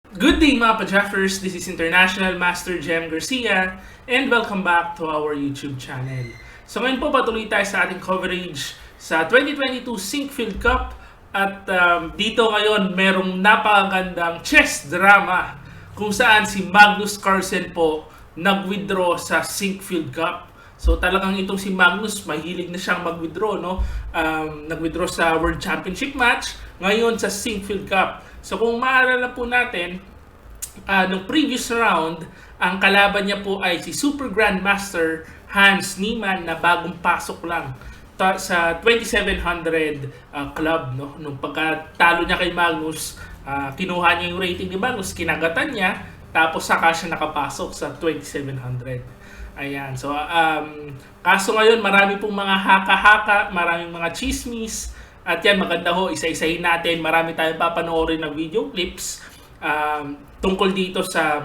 Good day mga PAJAFERS, this is International Master Garcia and welcome back to our YouTube channel. So ngayon po patuloy tayo sa ating coverage sa 2022 Sinkfield Cup at dito ngayon merong napakagandang chess drama kung saan si Magnus Carlsen po nag-withdraw sa Sinkfield Cup. So talagang itong si Magnus, mahilig na siyang mag-withdraw, no? Nag-withdraw sa World Championship match, ngayon sa Sinkfield Cup. So kung maalala po natin, nung previous round, ang kalaban niya po ay si Super Grandmaster Hans Niemann na bagong pasok lang sa 2700 club, no? Nung pagkatalo niya kay Magnus, kinuha niya yung rating ni Magnus, kinagatan niya, tapos saka siya nakapasok sa 2700. Ayan. So, kaso ngayon, marami pong mga haka-haka, maraming mga chismis. At yan, maganda ho, isa-isahin natin. Marami tayong papanoorin na video clips tungkol dito sa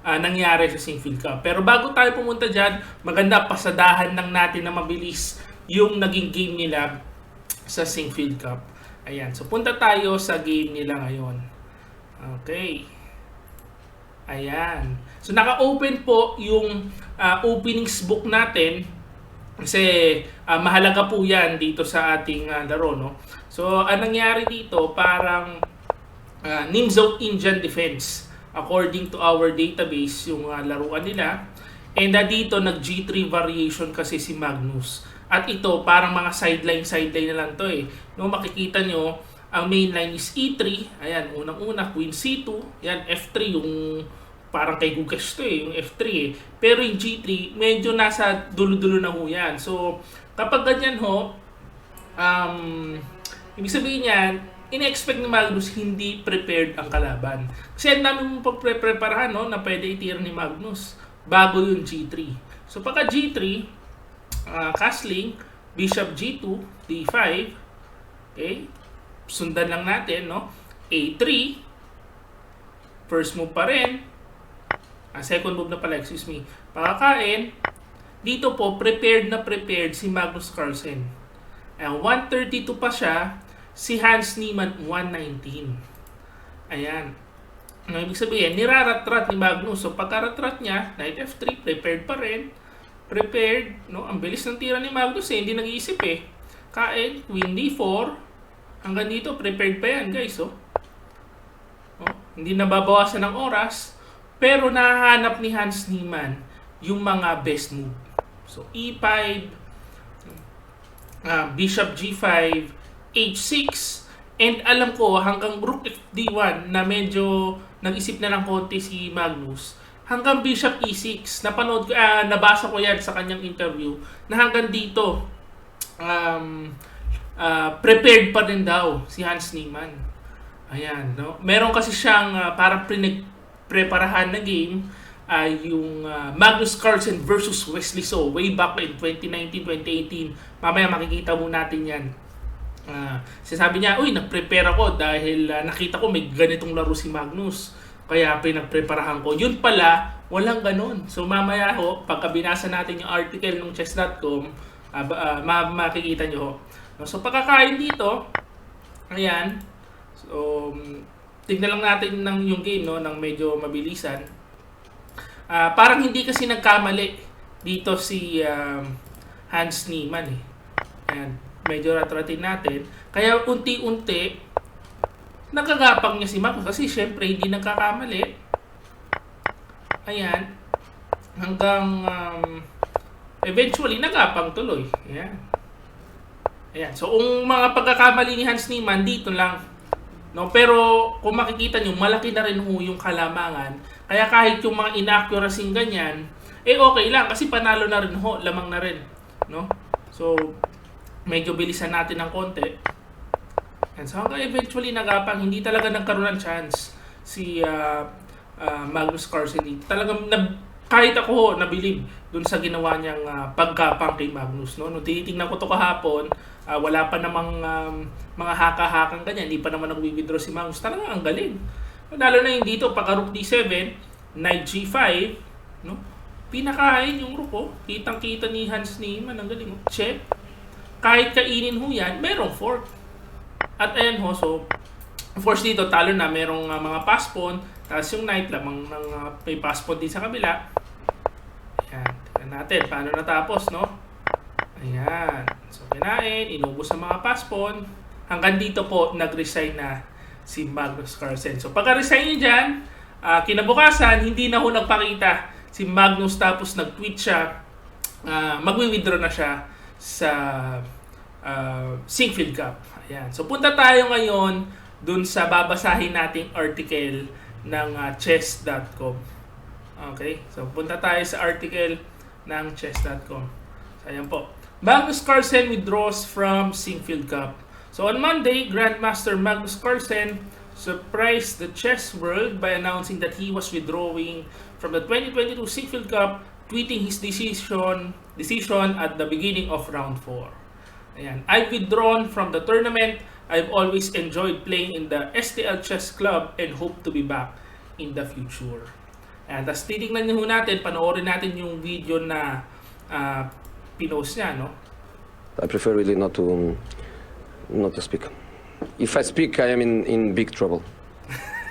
nangyari sa Sinkfield Cup. Pero bago tayo pumunta dyan, maganda pasadahan lang natin na mabilis yung naging game nila sa Sinkfield Cup. Ayan. So, punta tayo sa game nila ngayon. Okay. Ayan. So, naka-open po yung openings book natin kasi mahalaga po yan dito sa ating laro, no? So, anong nangyari dito, parang Nimzo Indian Defense according to our database yung laruan nila. And dito, nag-G3 variation kasi si Magnus. At ito, parang mga sideline na lang to eh. No, makikita nyo, ang main line is E3. Ayan, unang-una, Queen C2. Yan, F3, yung parang kay Gugas to eh, yung F3 eh. Pero yung G3, medyo nasa dulo-dulo na ho yan. So, kapag ganyan ho, ibig sabihin yan, ina-expect ni Magnus hindi prepared ang kalaban. Kasi ang dami mong pagpre-preparahan, no, na pwede itira ni Magnus bago yung G3. So, pagka G3, castling, Bishop G2, D5, okay, sundan lang natin, no? A3, first move pa rin, second move na pala, excuse me, pakakain, dito po, prepared si Magnus Carlsen. 132 pa siya, si Hans Niemann 119. Ayan. Ang ibig sabihin, niraratrat ni Magnus. So, pagkaratrat niya, Knight F3, prepared pa rin. Prepared, no? Ang bilis ng tira ni Magnus eh, hindi nag-iisip eh. Kain, Queen D4, hanggang dito, prepared pa yan, guys. Oh. Hindi nababawasan ng oras. Pero nahanap ni Hans Niemann yung mga best move. So, E5, Bishop G5, H6, and alam ko, hanggang Rook FD1 na medyo nag-isip na ng konti si Magnus, hanggang Bishop E6, napanood ko, nabasa ko yan sa kanyang interview, na hanggang dito, prepared pa din daw si Hans Niemann. Ayan, no? Meron kasi siyang parang preparahan na game yung Magnus Carlsen versus Wesley So way back in 2019-2018. Mamaya makikita mo natin yan. Sabi niya, uy, nag-prepare ako dahil nakita ko may ganitong laro si Magnus. Kaya pinagpreparahan ko. Yun pala, walang ganon. So mamaya ho, pagka binasa natin yung article ng chess.com, makikita nyo ho. So pagkakain dito, ayan. So, tignan lang natin yung game, no, ng medyo mabilisan. Parang hindi kasi nagkamali dito si Hans Niemann eh. Ayan, medyo ratratin natin. Kaya unti-unti nagagapang niya si Magnus kasi syempre hindi nagkakamali. Ayan. Hanggang eventually nagapang tuloy. Ayan. Ayan. So, ang mga pagkakamali ni Hans Niemann dito lang. No, pero kung makikita nyo, malaki na rin ho yung kalamangan. Kaya kahit yung mga inaccuracy ganyan, okay lang kasi panalo na rin ho, lamang na rin, no? So, medyo bilisan natin ng konti. And so, hanggang eventually nagapang, hindi talaga nagkaroon ng chance si Magnus Carlsen dito. Talagang kahit ako ho, nabilib dun sa ginawa niyang pagkapang kay Magnus, no? No, tinitingnan ko to kahapon, wala pa namang mga haka-hakang ganyan, hindi pa naman nag-withdraw si Magnus. Talagang ang galing. Lalo na yung dito, pagka Rook D7, Knight G5, no? Pinakain yung Rook, oh. Kitang-kita ni Hans Niemann, ang galing, oh. Check. Kahit kainin ho yan, merong fork. At ayan ho, so, Of course dito, talo na, merong mga pass pawn. Tapos yung knight, lamang ng may pass pawn din sa kabila. Ayan, tignan natin paano natapos, no? Ayan. So, kinain, inubos ang mga pass pawn. Hanggang dito po, nag-resign na si Magnus Carlsen. So, pagka-resign niya dyan, kinabukasan, hindi na ho nagpakita si Magnus, tapos nag-tweet siya, magwi-withdraw na siya sa Sinkfield Cup. Ayan. So, punta tayo ngayon dun sa babasahin nating article ng chess.com. Okay? So, punta tayo sa article ng chess.com. So, ayan po. Magnus Carlsen withdraws from Sinkfield Cup. So, on Monday, Grandmaster Magnus Carlsen surprised the chess world by announcing that he was withdrawing from the 2022 Sinkfield Cup, tweeting his decision at the beginning of round 4. Ayan. I've withdrawn from the tournament. I've always enjoyed playing in the STL Chess Club and hope to be back in the future. Ayan. Tapos titignan nyo natin, panoorin natin yung video na pinost niya, no? I prefer really not to speak. If I speak, I am in big trouble.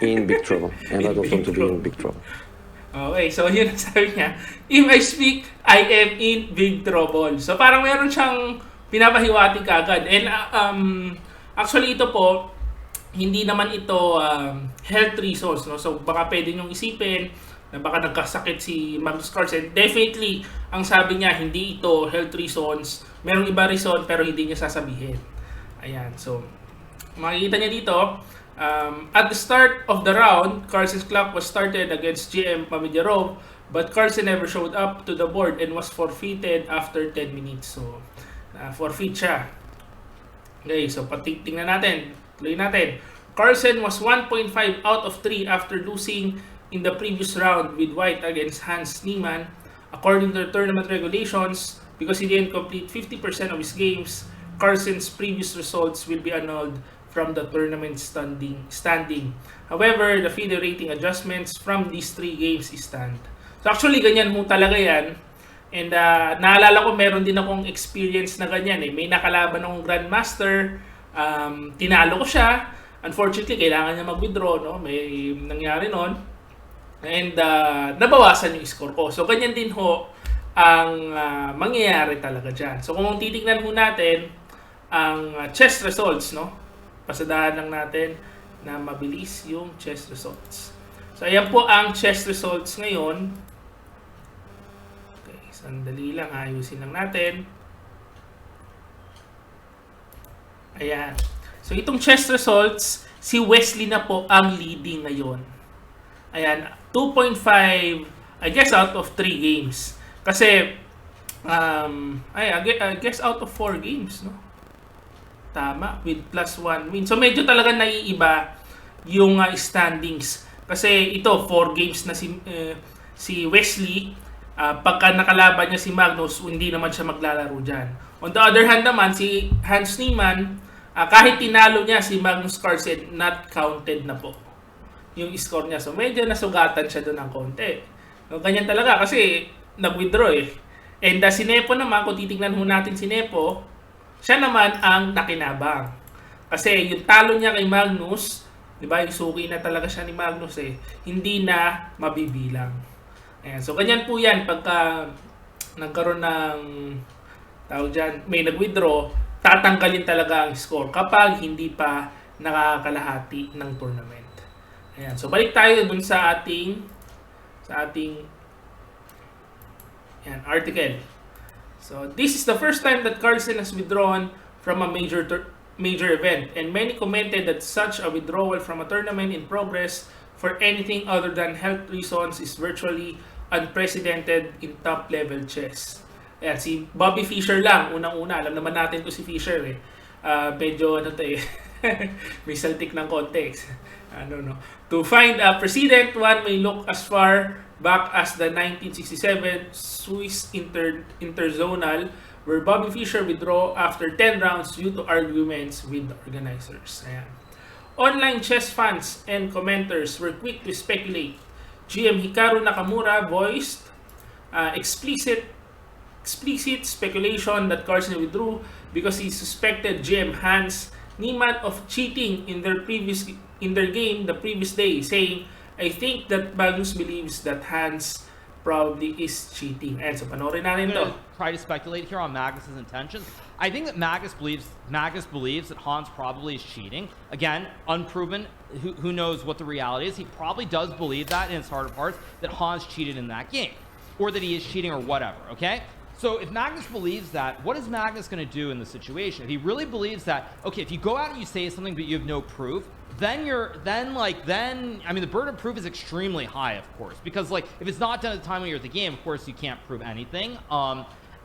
In big trouble. And I don't want to be in big trouble. Okay, so yun ang sabi niya. If I speak, I am in big trouble. So parang meron siyang pinapahiwatig kagad. And actually ito po, hindi naman ito health reasons, no? So baka pwede niyong isipin na baka nagkasakit si Magnus Carlsen. Definitely, ang sabi niya, hindi ito health reasons. Merong iba reason pero hindi niya sasabihin. Ayan, so makikita niya dito, at the start of the round, Carlsen's clock was started against GM Pamidyarov, but Carlsen never showed up to the board and was forfeited after 10 minutes. So, forfeit siya. Okay, so tingnan natin. Tuloy natin. Carlsen was 1.5 out of 3 after losing in the previous round with White against Hans Niemann. According to the tournament regulations, because he didn't complete 50% of his games, Carlsen's previous results will be annulled from the tournament standing. However, the FIDE rating adjustments from these 3 games stand. So actually, ganyan ho talaga yan. And naalala ko, meron din akong experience na ganyan. May nakalaban akong Grandmaster, tinalo ko siya. Unfortunately, kailangan niya mag-withdraw, no? May nangyari nun. And nabawasan yung score ko. So ganyan din ho ang mangyayari talaga dyan. So kung titignan ho natin ang chess results, no? Pasadahan lang natin na mabilis yung chess results. So ayan po ang chess results ngayon. Okay, sandali lang, ayusin lang natin. Ayan. So itong chess results, si Wesley na po ang leading ngayon. Ayan, 2.5, I guess out of 3 games. Kasi, I guess out of 4 games, no? Tama, with +1 win. So medyo talaga naiiba yung standings. Kasi ito, 4 games na si Wesley. Pagka nakalaban niya si Magnus, hindi naman siya maglalaro dyan. On the other hand naman, si Hans Niemann, kahit tinalo niya si Magnus Carlsen, not counted na po yung score niya. So medyo nasugatan siya doon ng konti. No, ganyan talaga kasi nag-withdraw eh. And si Nepo naman, kung titignan ho natin si Nepo, siya naman ang nakinabang. Kasi yung talo niya kay Magnus, di ba, yung suki na talaga siya ni Magnus eh, hindi na mabibilang. Ayan. So ganyan po yan, pagka nagkaroon ng tawag dyan, may nag-withdraw, tatanggalin talaga ang score kapag hindi pa nakakalahati ng tournament. Ayan. So balik tayo dun sa ating ayan, article. So this is the first time that Carlsen has withdrawn from a major event, and many commented that such a withdrawal from a tournament in progress for anything other than health reasons is virtually unprecedented in top-level chess. Ayan, si Bobby Fischer lang, unang-una. Alam naman natin to si Fischer eh. Medyo ano to eh, may saltik ng context. To find a precedent, one may look as far back as the 1967 Swiss Interzonal, where Bobby Fischer withdrew after 10 rounds due to arguments with the organizers. Ayan. Online chess fans and commenters were quick to speculate. GM Hikaru Nakamura voiced explicit speculation that Carlsen withdrew because he suspected GM Hans Niemann of cheating in their previous in their game the previous day, saying, I think that Magnus believes that Hans probably is cheating. And so panoorin natin to. Try to speculate here on Magnus's intentions. I think that Magnus believes that Hans probably is cheating. Again, unproven. Who knows what the reality is? He probably does believe that in his heart of hearts that Hans cheated in that game, or that he is cheating, or whatever. Okay. So if Magnus believes that, what is Magnus going to do in the situation? If he really believes that, okay, if you go out and you say something but you have no proof, then I mean, the burden of proof is extremely high, of course, because like if it's not done at the time when you're at the game, of course you can't prove anything.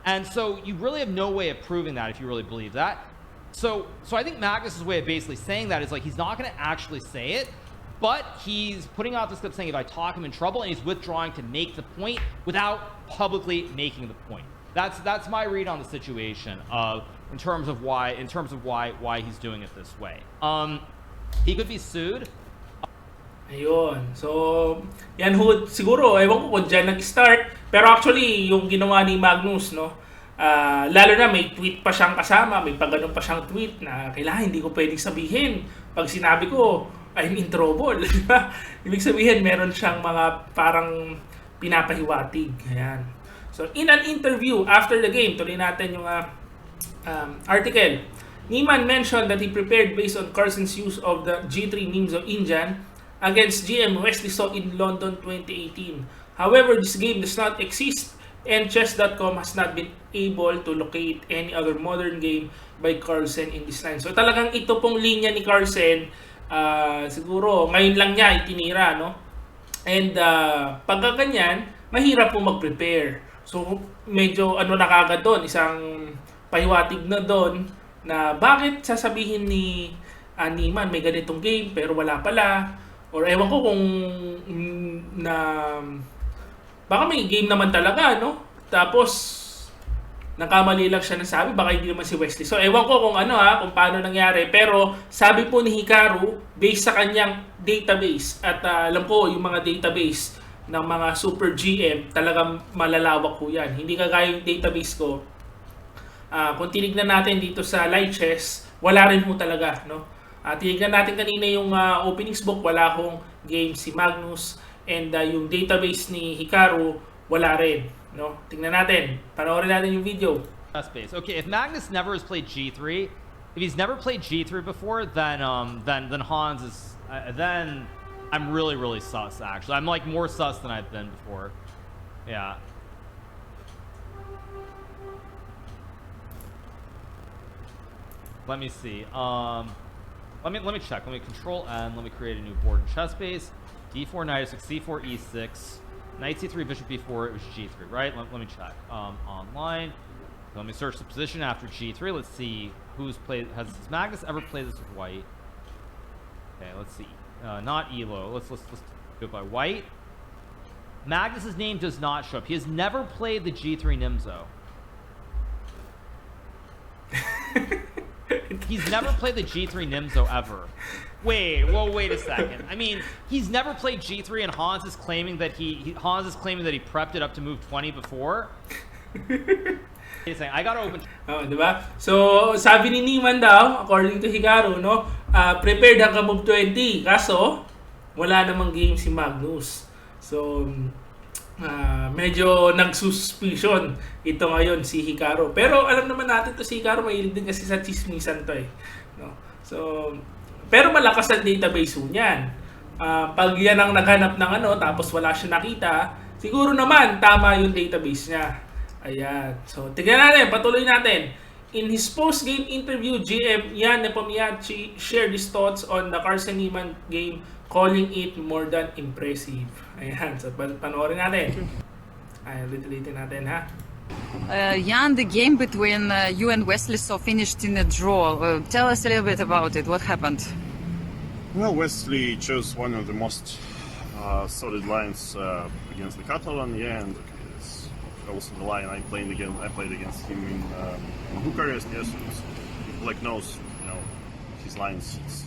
And so you really have no way of proving that if you really believe that. So I think Magnus's way of basically saying that is like he's not going to actually say it, but he's putting out this clip saying if I talk him in trouble, and he's withdrawing to make the point without publicly making the point. That's my read on the situation in terms of why he's doing it this way. He could be sued. Ayun. So, yan ho, siguro, ewan ko kung dyan nag-start. Pero actually, yung ginawa ni Magnus, no, lalo na may tweet pa siyang kasama, may pagano'n pa siyang tweet na kailangan hindi ko pwedeng sabihin. Pag sinabi ko, I'm in trouble. Ibig sabihin, meron siyang mga parang pinapahiwatig. Ayan. So, in an interview after the game, tuloy natin yung article. Niemann mentioned that he prepared based on Carlsen's use of the G3 Nimzo engine against GM Wesley So in London 2018. However, this game does not exist, and Chess.com has not been able to locate any other modern game by Carlsen in this line. So talagang ito pong linya ni Carlsen, siguro ngayon lang niya itinira, no? And pagka ganyan, mahirap po mag-prepare. So medyo na kagad doon, isang pahiwatig na doon na bakit sasabihin ni Niemann may ganitong game pero wala pala, or ewan ko kung baka may game naman talaga, no? Tapos nakamali lang siya ng sabi, baka hindi naman si Wesley. So ewan ko kung kung paano nangyari, pero sabi po ni Hikaru based sa kanyang database, at alam ko yung mga database ng mga super GM talagang malalawak po yan, hindi kagaya yung database ko. Kung tinignan natin dito sa live chess, wala rin po talaga, no? Tinignan natin kanina yung openings book, wala akong game si Magnus, and yung database ni Hikaru, wala rin, no? Tingnan natin, panoorin natin yung video. Space. Okay, if Magnus never has played G3, if he's never played G3 before, then Hans is then I'm really sus, actually. I'm like more sus than I've been before. Yeah. Let me see. Let me check. Let me control N. Let me create a new board in chess base. D4, knight e6, c4, e6, knight c3, bishop b4. It was g3, right? Let me check. Online. Let me search the position after g3. Let's see who's played. Has Magnus ever played this with white? Okay, let's see. Not Elo. Let's do it by white. Magnus's name does not show up. He has never played the g3 Nimzo. He's never played the G3 Nimzo ever. Wait a second. I mean, he's never played G3, and Hans is claiming that he prepped it up to move 20 before. Wait a second, I gotta open. Diba? So, sabi ni Niemann daw, according to Hikaru, no, prepared hanggang move 20. Kaso, wala namang game si Magnus. So, medyo nagsuspicion ito ngayon si Hikaru. Pero alam naman natin to si Hikaru, mahilig din kasi sa chismisan to eh. No? So, pero malakas ang database niyan. Pag yan ang naghanap ng tapos wala siya nakita, siguro naman tama yung database niya. Ayan. So, tignan natin, patuloy natin. In his post-game interview, GM Jan Nepomniachtchi shared his thoughts on the Carlsen-Niemann game, calling it more than impressive. Ayan, so panoorin natin. Ayan, ulitin natin, ha? Jan, the game between you and Wesley So finished in a draw. Tell us a little bit about it. What happened? Well, Wesley chose one of the most solid lines against the Catalan, and it's also the line I played against him in Bucharest. Yes, Black knows, his lines. It's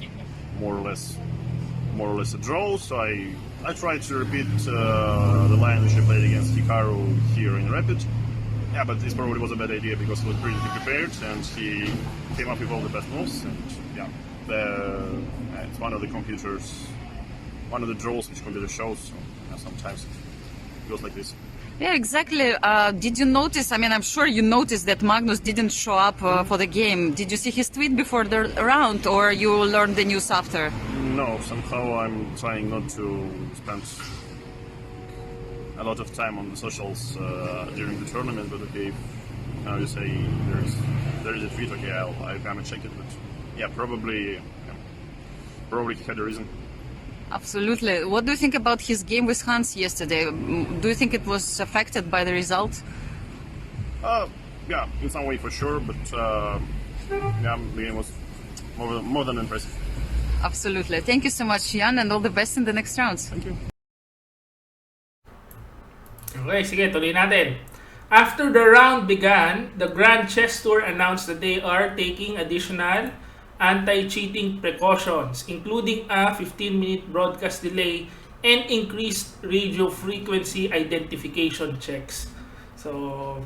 more or less a draw. So I tried to repeat the line which I played against Hikaru here in Rapid. Yeah, but this probably was a bad idea because he was pretty prepared and he came up with all the best moves. And yeah, it's one of the computers, one of the draws which computer shows. So sometimes it goes like this. Yeah, exactly. Did you notice? I mean, I'm sure you noticed that Magnus didn't show up for the game. Did you see his tweet before the round, or you learned the news after? No, somehow I'm trying not to spend a lot of time on the socials during the tournament. But okay, how you say there is a tweet. Okay, I'm gonna check it. But yeah, probably he had a reason. Absolutely. What do you think about his game with Hans yesterday? Do you think it was affected by the result? Yeah, in some way for sure, but yeah, the game was more than impressive. Absolutely. Thank you so much, Jan, and all the best in the next rounds. Thank you. Okay, sige, tuloy natin. After the round began, the Grand Chess Tour announced that they are taking additional anti-cheating precautions, including a 15-minute broadcast delay and increased radio frequency identification checks. So,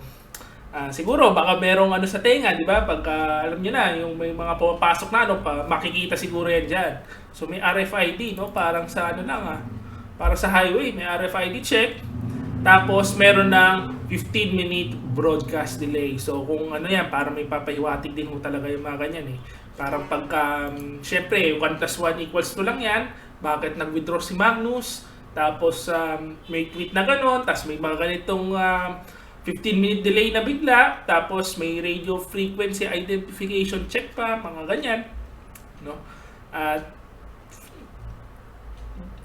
siguro baka merong ano sa tenga, di ba? Pagka alam niyo na, yung may mga pumapasok na, makikita siguro yan dyan. So, may RFID, no? Parang sa ano lang, para sa highway, may RFID check. Tapos, meron ng 15-minute broadcast delay. So, kung ano yan, parang may papahiwatig din mo talaga yung mga ganyan eh. Parang pagka, syempre, 1 + 1 = 2 lang yan. Bakit nag-withdraw si Magnus? Tapos, may tweet na gano'n. Tapos, may mga ganitong 15-minute delay na bigla. Tapos, may radio frequency identification check pa. Mga ganyan. No? At,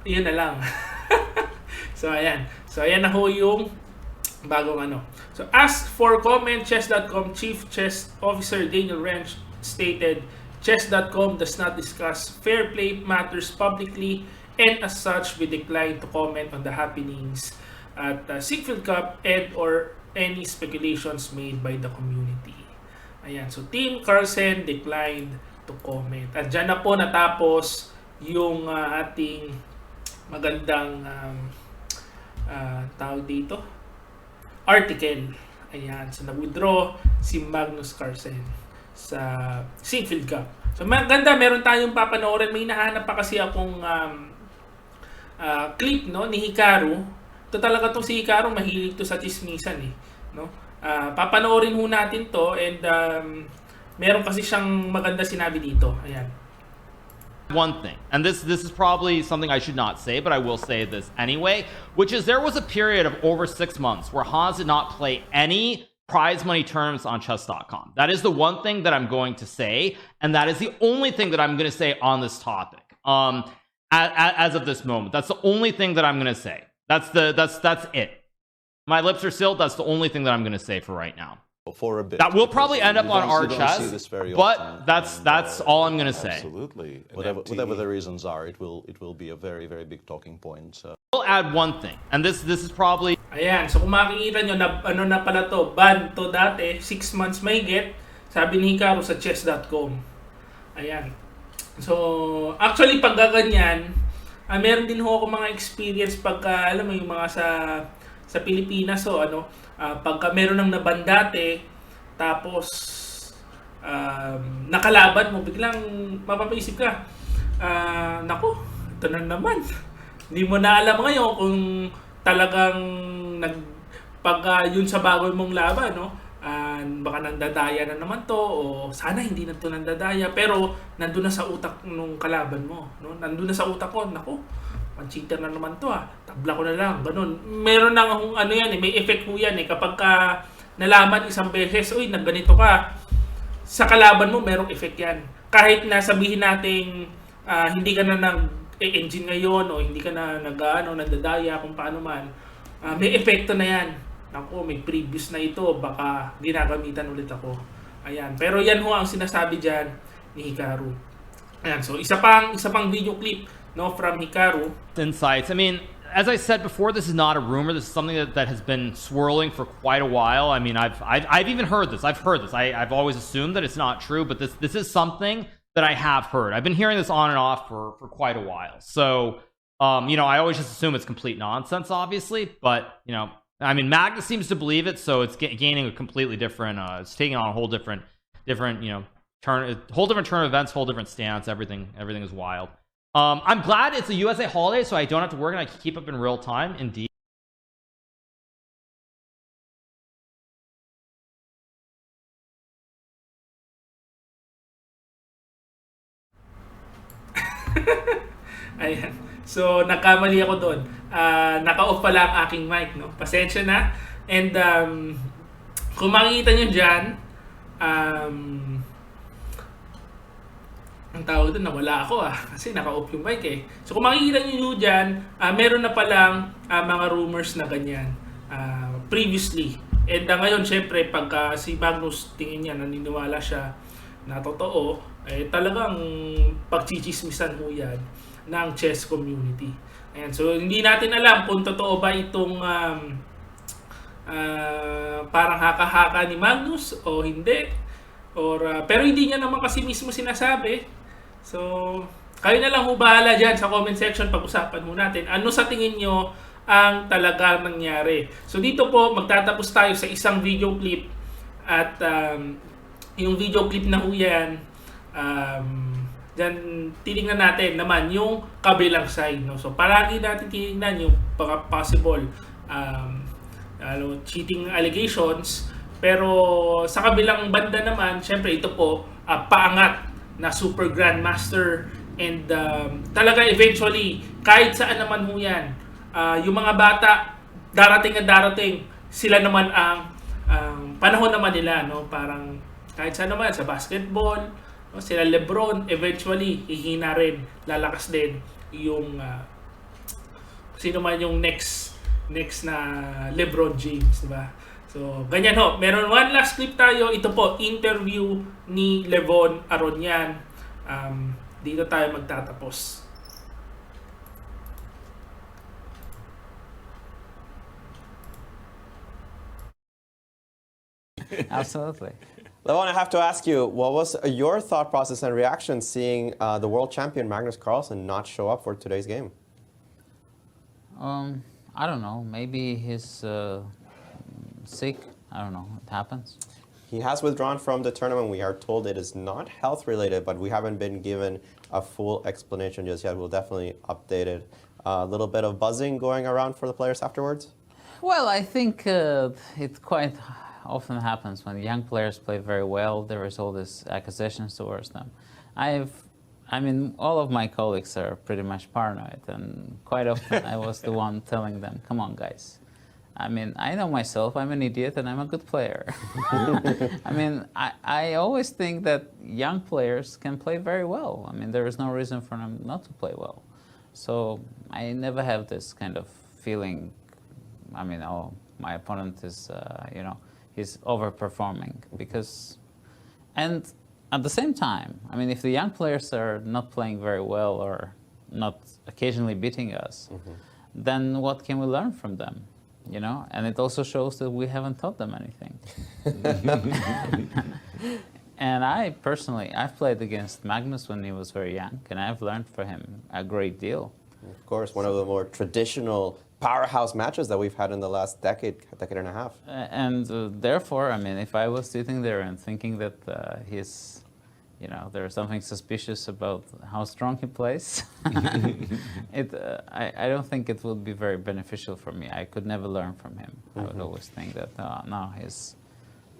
yun na lang. So, ayan. So, ayan na ho yung bagong ano. So, as for comment, chess.com Chief Chess Officer Daniel Wrench stated, Chess.com does not discuss fair play matters publicly, and as such, we decline to comment on the happenings at Siegfried Cup and or any speculations made by the community. Ayan, so Team Carlsen declined to comment. At dyan na po natapos yung ating magandang tawag dito, article. Ayan, so nag-withdraw si Magnus Carlsen sa Siegfried Cup. So maganda, meron tayong papanoorin. May nahanap pa kasi akong clip, no, ni Hikaru. Ito talaga tong si Hikaru, mahilig to sa chismisan eh, no. Papanoorin ho natin to, and meron kasi siyang maganda sinabi dito. Ayan. One thing, and this is probably something I should not say, but I will say this anyway, which is there was a period of over 6 months where Hans did not play any prize money terms on chess.com. That is the one thing that I'm going to say, and that is the only thing that I'm going to say on this topic. As of this moment, that's the only thing that I'm going to say. That's it. My lips are sealed. That's the only thing that I'm going to say for right now. For a bit. That will probably end up on our chess, but that's all I'm going to say. Absolutely. Whatever the reasons are, it will be a very, very big talking point. We'll add one thing, and this is probably. Ayan, so kung makikita nyo na ano na pala to, ban to dati, 6 months mahigit, sabi ni Hikaru sa chess.com. Ayan. So, actually pag ganyan, meron din ho ako mga experience pagka, alam mo yung mga sa Pilipinas, so ano, pagka meron ng naban dati, tapos nakalaban mo, biglang mapapaisip ka, naku, ito na naman. Hindi mo na alam ngayon kung talagang pag yun sa bago mong laban, no? Baka nandadaya na naman to, o sana hindi na to nandadaya, pero nandun na sa utak nung kalaban mo, no? Nandun na sa utak ko, naku, pan-cheater na naman to, tabla ko na lang, ganun. Meron na ano yan eh, may effect po yan eh, kapag ka nalaman isang beses, uy, nagganito ka, sa kalaban mo, merong effect yan. Kahit na sabihin nating hindi ka na nag-engine ngayon, o hindi ka na nandadaya, kung paano man, may epekto na yan. Ako, may previous na ito, baka ginagamitan ulit ako. Ayan. Pero yan ho ang sinasabi dyan ni Hikaru. Ayan. So, isa pang video clip, no, from Hikaru. Insights. I mean, as I said before, this is not a rumor. This is something that has been swirling for quite a while. I mean, I've even heard this. I've heard this. I've always assumed that it's not true, but this is something that I have heard. I've been hearing this on and off for quite a while. So, you know, I always just assume it's complete nonsense, obviously, but, you know, I mean, Magnus seems to believe it, so it's gaining a completely different, it's taking on a whole different, you know, whole different turn of events, whole different stance. Everything is wild. I'm glad it's a USA holiday, so I don't have to work and I can keep up in real time. Indeed. Ayan. So, nakamali ako doon. Naka-off pala ang aking mic, no? Pasensya na. And, kung makikita nyo dyan, ang tawag doon, nawala ako kasi naka-off yung mic eh. So, kung makikita nyo dyan, meron na palang mga rumors na ganyan previously. And ngayon, syempre, pagka si Magnus tingin niya, naniniwala siya na totoo, eh talagang pagchichismisan mo yan ng chess community. Ayan, so hindi natin alam kung totoo ba itong parang haka-haka ni Magnus o hindi. Pero hindi niya naman kasi mismo sinasabi. So, kayo na lang bahala dyan sa comment section, pag-usapan mo natin. Ano sa tingin nyo ang talagang nangyari? So dito po, magtatapos tayo sa isang video clip. At yung video clip na yan, dyan tinignan natin naman yung kabilang side. No? So palagi natin tinignan yung possible cheating allegations. Pero sa kabilang banda naman, syempre ito po, paangat na super grandmaster. And talaga eventually, kahit saan naman ho yan, yung mga bata, darating, sila naman ang panahon naman nila, no? Parang kahit saan naman, sa basketball, no? Sila Lebron, eventually, hihina rin, lalakas din yung sino man yung next na Lebron James, diba? So, ganyan ho. Meron one last clip tayo. Ito po, interview ni Levon Aronian. Dito tayo magtatapos. Absolutely. Levon, I have to ask you, what was your thought process and reaction seeing the world champion Magnus Carlsen not show up for today's game? I don't know. Maybe he's sick. I don't know. It happens. He has withdrawn from the tournament. We are told it is not health related, but we haven't been given a full explanation just yet. We'll definitely update it. A little bit of buzzing going around for the players afterwards? Well, I think it quite often happens when young players play very well. There is all this accusations towards them. I mean, all of my colleagues are pretty much paranoid, and quite often I was the one telling them, come on, guys. I mean, I know myself, I'm an idiot and I'm a good player. I mean, I always think that young players can play very well. I mean, there is no reason for them not to play well. So I never have this kind of feeling, I mean, oh, my opponent is, you know, he's overperforming. Because, and at the same time, I mean, if the young players are not playing very well or not occasionally beating us, then what can we learn from them? You know, and it also shows that we haven't taught them anything. And I personally, I've played against Magnus when he was very young, and I've learned from him a great deal. Of course, one of the more traditional powerhouse matches that we've had in the last decade and a half. And therefore, I mean, if I was sitting there and thinking that he's, you know, there's something suspicious about how strong he plays, I don't think it would be very beneficial for me. I could never learn from him. I would always think that, no,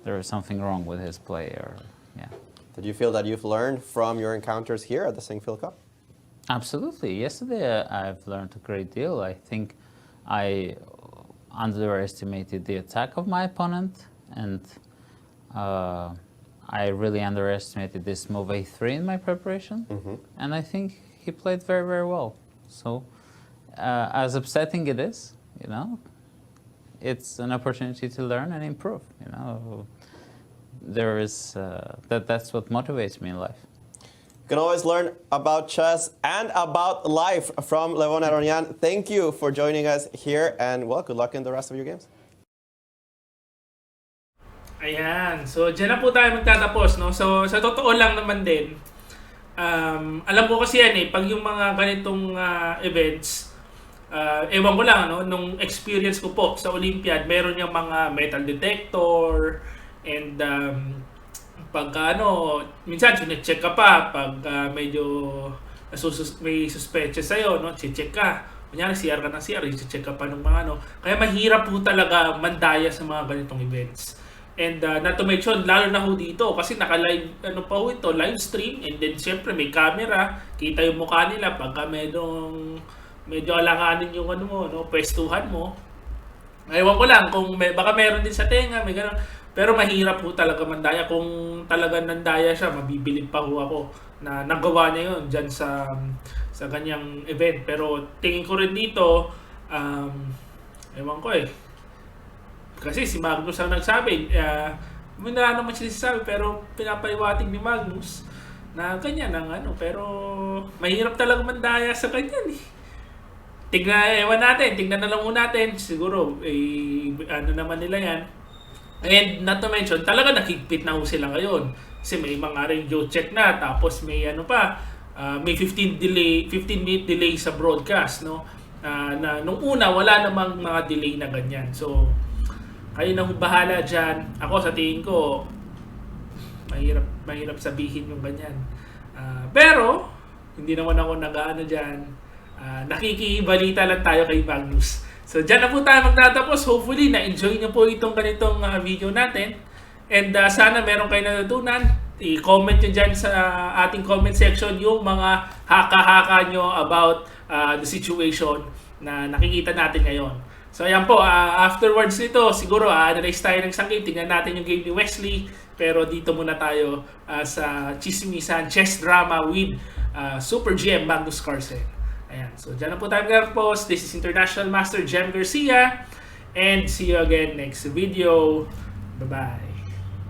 there is something wrong with his play, or, yeah. Did you feel that you've learned from your encounters here at the Singfield Cup? Absolutely. Yesterday I've learned a great deal. I think I underestimated the attack of my opponent, and I really underestimated this move a3 in my preparation, and I think he played very, very well. So, as upsetting it is, you know, it's an opportunity to learn and improve. You know, there is that's what motivates me in life. You can always learn about chess and about life from Levon Aronian. Thank you for joining us here, and well, good luck in the rest of your games. Ayan. So, dyan na po tayo magtatapos, no? So, sa totoo lang naman din, alam ko kasi yan eh, pag yung mga ganitong events, ewan ko lang, no? Nung experience ko po sa Olympiad, meron yung mga metal detector, and pagka minsan sinecheck ka pa pag medyo may suspecha sa'yo, no? Check ka. Kunyari, CR ka ng CR, check ka pa ng mga Kaya mahirap po talaga mandaya sa mga ganitong events. And not to mention, lalo na ho dito, kasi naka-live, pa ho ito, live stream, and then syempre may camera, kita yung mukha nila pagka medyo alanganin yung pwestuhan mo. Ewan ko lang, kung baka meron din sa tenga, may gano'n. Pero mahirap po talaga mandaya. Kung talagang nandaya siya, mabibilib pa ho ako na nagawa niya yun dyan sa kanyang event. Pero tingin ko rin dito, ewan ko kasi si Magnus ang nagsabi, wala naman siya sabi, pero pinapaiwating ni Magnus na ganyan ang pero mahirap talaga mandaya sa ganyan Tingnan na lang muna natin, siguro naman nila yan. And not to mention, talaga nakikipit na ho sila ngayon. Kasi may mga radio check na, tapos may may 15-minute delay sa broadcast, no? Na nung una wala namang mga delay na ganyan. So kayo na bahala dyan. Ako sa tingin ko, mahirap sabihin yung ganyan. Pero hindi naman ako nag-aano dyan. Nakikibalita lang tayo kay Magnus. So dyan na po tayo magtatapos. Hopefully na-enjoy nyo po itong ganitong video natin. And sana meron kayo natutunan. I-comment nyo dyan sa ating comment section yung mga haka-haka nyo about the situation na nakikita natin ngayon. So ayan po, afterwards nito, siguro analyze tayo ng sangkip. Tingnan natin yung game ni Wesley. Pero dito muna tayo sa chismisan, chess drama with Super GM Magnus Carlsen. Ayan. So dyan na po tayo magtatapos. This is International Master Jem Garcia. And see you again next video. Bye-bye.